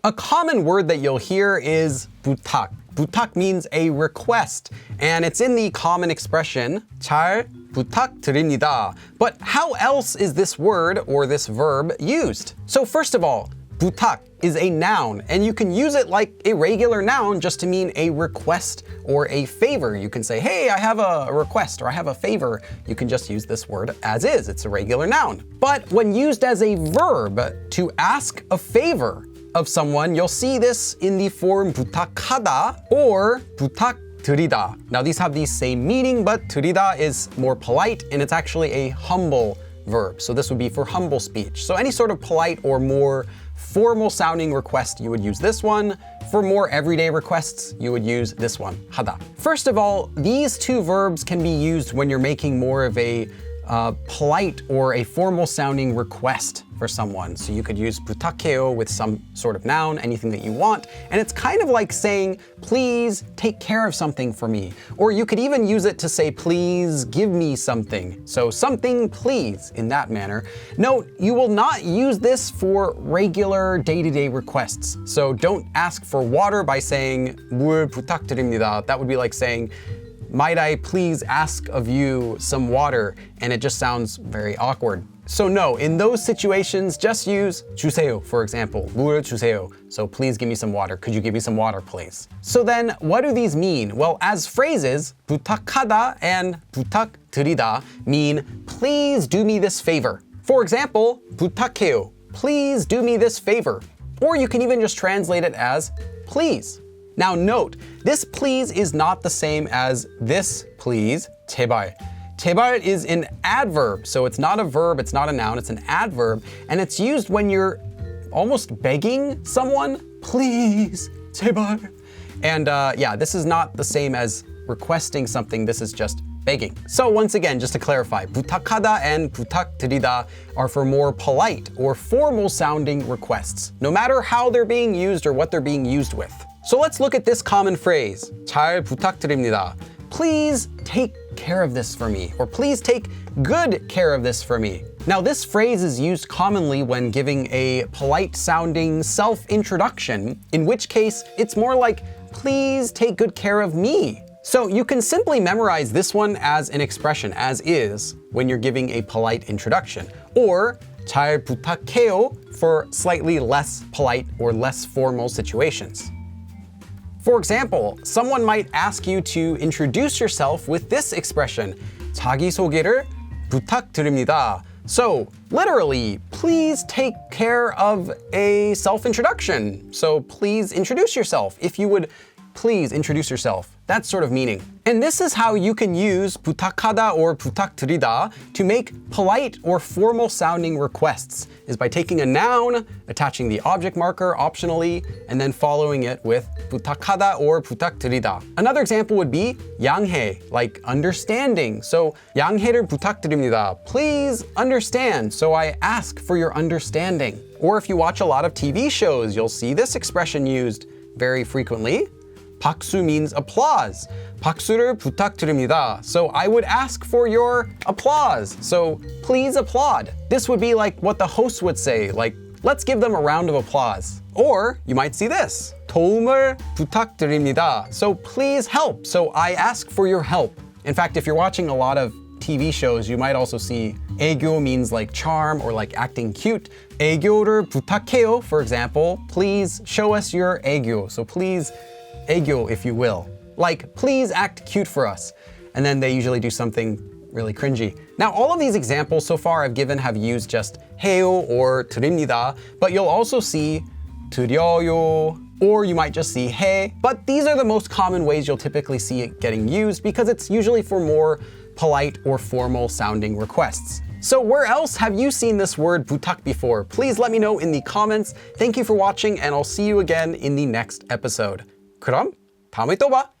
A common word that you'll hear is 부탁. 부탁 means a request, and it's in the common expression 잘 부탁드립니다. But how else is this word or this verb used? So first of all, 부탁 is a noun, and you can use it like a regular noun just to mean a request or a favor. You can say, hey, I have a request, or I have a favor. You can just use this word as is. It's a regular noun. But when used as a verb to ask a favor of someone, you'll see this in the form 부탁하다 or 부탁드리다. Now these have the same meaning, but 드리다 is more polite, and it's actually a humble verb. So this would be for humble speech. So any sort of polite or more formal sounding request, you would use this one. For more everyday requests, you would use this one, 하다. First of all, these two verbs can be used when you're making more of a polite or a formal sounding request for someone. So you could use 부탁해요 with some sort of noun, anything that you want. And it's kind of like saying, please take care of something for me. Or you could even use it to say, please give me something. So something, please, in that manner. Note, you will not use this for regular day-to-day requests. So don't ask for water by saying, 물 부탁드립니다. That would be like saying, might I please ask of you some water? And it just sounds very awkward. So no, in those situations, just use 주세요, for example, 물 주세요. So please give me some water. Could you give me some water, please? So then, what do these mean? Well, as phrases, 부탁하다 and 부탁드리다 mean, please do me this favor. For example, 부탁해요, please do me this favor. Or you can even just translate it as please. Now note, this please is not the same as this please, 제발. 제발 is an adverb, so it's not a verb, it's not a noun, it's an adverb, and it's used when you're almost begging someone, please, 제발. And yeah, this is not the same as requesting something, this is just begging. So once again, just to clarify, 부탁하다 and 부탁드리다 are for more polite or formal sounding requests, no matter how they're being used or what they're being used with. So let's look at this common phrase, 잘 부탁드립니다. Please take care of this for me, or please take good care of this for me. Now this phrase is used commonly when giving a polite sounding self-introduction, in which case it's more like, please take good care of me. So you can simply memorize this one as an expression, as is, when you're giving a polite introduction. Or 잘 부탁해요 for slightly less polite or less formal situations. For example, someone might ask you to introduce yourself with this expression, 자기소개를 부탁드립니다. So, literally, please take care of a self-introduction. So please introduce yourself. If you would please introduce yourself. That sort of meaning. And this is how you can use 부탁하다 or 부탁드리다 to make polite or formal sounding requests, is by taking a noun, attaching the object marker optionally, and then following it with 부탁하다 or 부탁드리다. Another example would be 양해, like understanding. So 양해를 부탁드립니다. Please understand. So I ask for your understanding. Or if you watch a lot of TV shows, you'll see this expression used very frequently. 박수 means applause. 박수를 부탁드립니다. So I would ask for your applause. So please applaud. This would be like what the host would say, like, let's give them a round of applause. Or you might see this. 도움을 부탁드립니다. So please help. So I ask for your help. In fact, if you're watching a lot of TV shows, you might also see 애교 means like charm or like acting cute. 애교를 부탁해요, for example. Please show us your 애교. So please 애교, if you will. Like, please act cute for us. And then they usually do something really cringy. Now, all of these examples so far I've given have used just 해요 or 드립니다, but you'll also see 드려요, or you might just see 해. But these are the most common ways you'll typically see it getting used because it's usually for more polite or formal sounding requests. So where else have you seen this word 부탁 before? Please let me know in the comments. Thank you for watching, and I'll see you again in the next episode. 그럼 다음에 또 봐!